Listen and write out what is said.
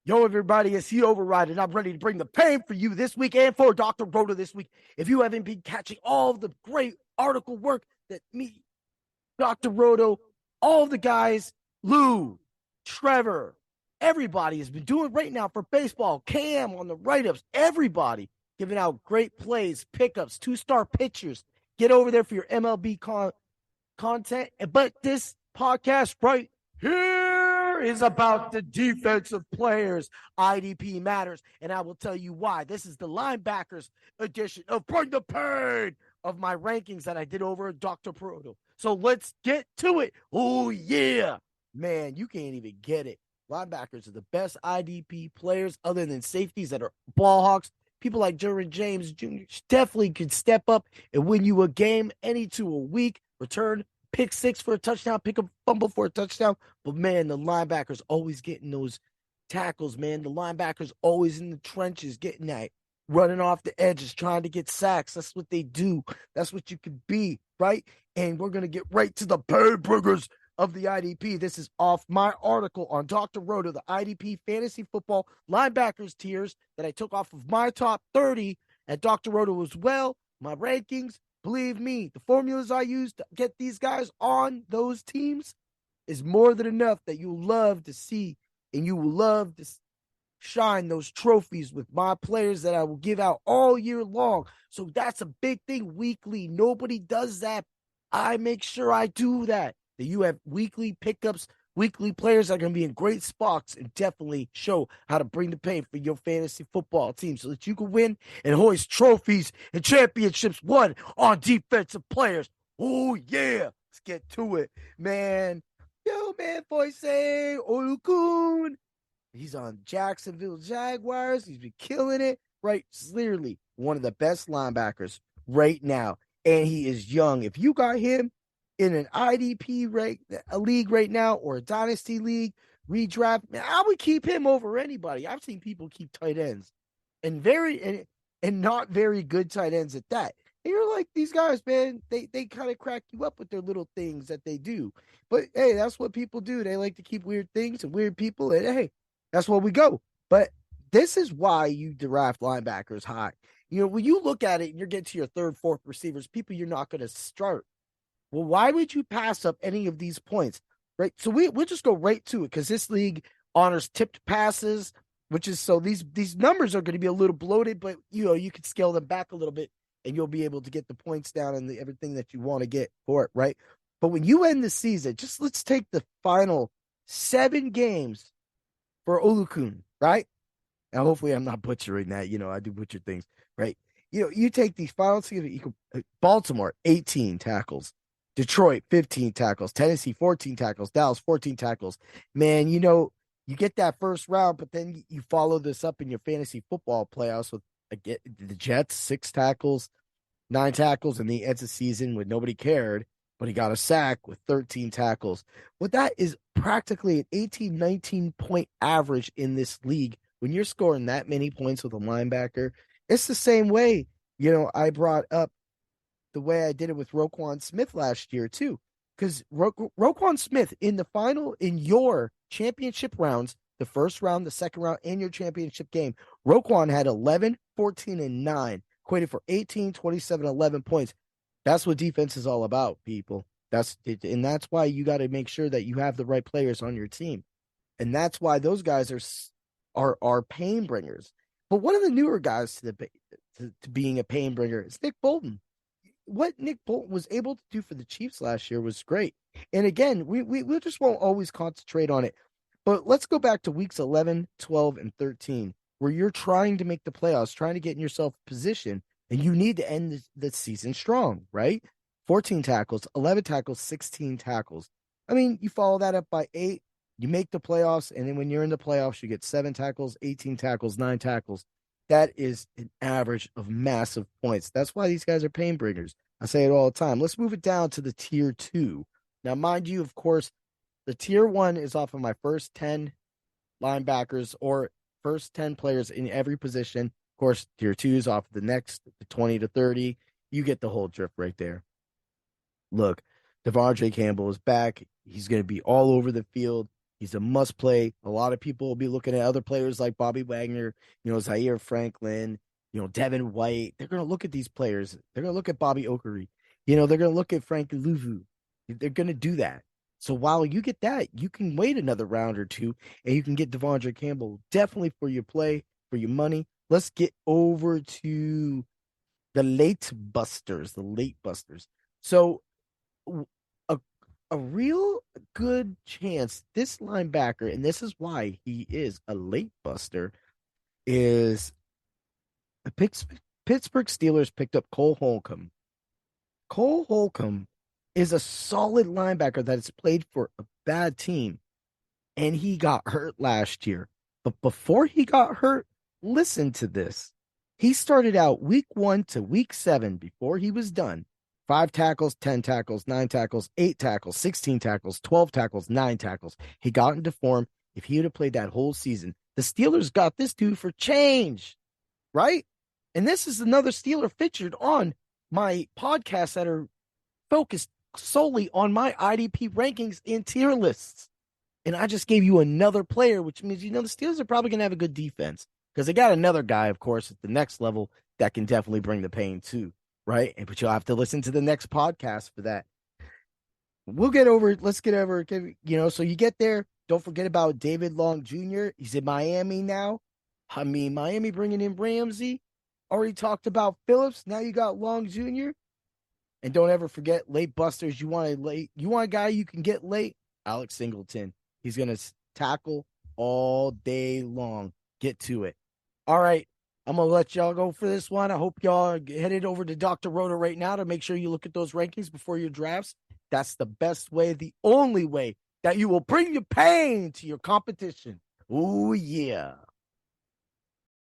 Yo, everybody, it's the Override, and I'm ready to bring the pain for you this week and for Dr. Rhoda this week. If you haven't been catching all the great article work that me, Dr. Roto, all the guys, Lou, Trevor, everybody has been doing right now for baseball, Cam on the write-ups, everybody giving out great plays, pickups, two-star pitchers. Get over there for your MLB content. But this podcast right here is about the defensive players. IDP matters, and I will tell you why. This is the linebackers edition of Bring the Pain of my rankings that I did over at Dr. Proto. So let's get to it. Oh, yeah. Man, you can't even get it. Linebackers are the best IDP players other than safeties that are ball hawks. People like Jerry James Jr. definitely could step up and win you a game, any two a week, return, pick six for a touchdown, pick a fumble for a touchdown. But, man, the linebackers always getting those tackles, man. The linebackers always in the trenches getting that, running off the edges, trying to get sacks. That's what they do. That's what you could be, right? And we're going to get right to the painbringers of the IDP. This is off my article on Dr. Roto, the IDP fantasy football linebackers tiers that I took off of my top 30 at Dr. Roto as well. My rankings, believe me, the formulas I use to get these guys on those teams is more than enough that you'll love to see, and you will love to shine those trophies with my players that I will give out all year long. So that's a big thing weekly. Nobody does that. I make sure I do that. That you have weekly pickups, weekly players that are going to be in great spots and definitely show how to bring the pain for your fantasy football team so that you can win and hoist trophies and championships won on defensive players. Oh, yeah. Let's get to it, man. Yo, man, voice say, Olukun. He's on Jacksonville Jaguars. He's been killing it, right? Clearly one of the best linebackers right now. And he is young. If you got him in an IDP a league right now or a dynasty league, redraft, man, I would keep him over anybody. I've seen people keep tight ends and not very good tight ends at that. And you're like, these guys, man, they kind of crack you up with their little things that they do. But hey, that's what people do. They like to keep weird things and weird people. And hey, that's where we go. But this is why you draft linebackers high. You know, when you look at it and you're getting to your third, fourth receivers, people you're not going to start. Well, why would you pass up any of these points? Right. So we'll just go right to it because this league honors tipped passes, which is so these numbers are going to be a little bloated, but you can scale them back a little bit and you'll be able to get the points down and everything that you want to get for it. Right. But when you end the season, just let's take the final 7 games for Olukun, right? And hopefully I'm not butchering that. I do butcher things, right? You take these final seasons, Baltimore, 18 tackles, Detroit, 15 tackles, Tennessee, 14 tackles, Dallas, 14 tackles. Man, you get that first round, but then you follow this up in your fantasy football playoffs with the Jets, 6 tackles, 9 tackles, and the ends the season when nobody cared, but he got a sack with 13 tackles. Well, that is practically an 18, 19 point average in this league. When you're scoring that many points with a linebacker, it's the same way, I brought up the way I did it with Roquan Smith last year, too. Because Roquan Smith in your championship rounds, the first round, the second round, and your championship game, Roquan had 11, 14, and 9, equated for 18, 27, 11 points. That's what defense is all about, people. That's why you got to make sure that you have the right players on your team. And that's why those guys are pain bringers. But one of the newer guys to being a pain bringer is Nick Bolton. What Nick Bolton was able to do for the Chiefs last year was great. And again, we just won't always concentrate on it. But let's go back to weeks 11, 12, and 13, where you're trying to make the playoffs, trying to get in yourself a position, and you need to end the season strong, right? 14 tackles, 11 tackles, 16 tackles. I mean, you follow that up by 8, you make the playoffs, and then when you're in the playoffs, you get 7 tackles, 18 tackles, 9 tackles. That is an average of massive points. That's why these guys are pain bringers. I say it all the time. Let's move it down to the tier 2. Now, mind you, of course, the tier 1 is off of my first 10 linebackers or first 10 players in every position. Of course, tier 2 is off of the next, the 20 to 30. You get the whole drift right there. Look, Devondre Campbell is back. He's going to be all over the field. He's a must play. A lot of people will be looking at other players like Bobby Wagner, Zaire Franklin, Devin White. They're going to look at these players. They're going to look at Bobby Okery. They're going to look at Frank Louvu. They're going to do that. So while you get that, you can wait another round or two and you can get Devondre Campbell definitely for your play, for your money. Let's get over to the late busters, So a a real good chance this linebacker, and this is why he is a late buster, is the Pittsburgh Steelers picked up Cole Holcomb. Cole Holcomb is a solid linebacker that has played for a bad team, and he got hurt last year. But before he got hurt, listen to this. He started out week 1 to week 7 before he was done. 5 tackles, 10 tackles, 9 tackles, 8 tackles, 16 tackles, 12 tackles, 9 tackles. He got into form. If he would have played that whole season, the Steelers got this dude for change, right? And this is another Steeler featured on my podcasts that are focused solely on my IDP rankings and tier lists. And I just gave you another player, which means, the Steelers are probably going to have a good defense because they got another guy, of course, at the next level that can definitely bring the pain too, right? But you'll have to listen to the next podcast for that. Let's get over, so you get there. Don't forget about David Long Jr. He's in Miami now. I mean, Miami bringing in Ramsey. Already talked about Phillips. Now you got Long Jr. And don't ever forget late busters. You want a guy you can get late? Alex Singleton. He's going to tackle all day long. Get to it. All right. I'm going to let y'all go for this one. I hope y'all are headed over to Dr. Rhoda right now to make sure you look at those rankings before your drafts. That's the best way, the only way that you will bring your pain to your competition. Oh, yeah.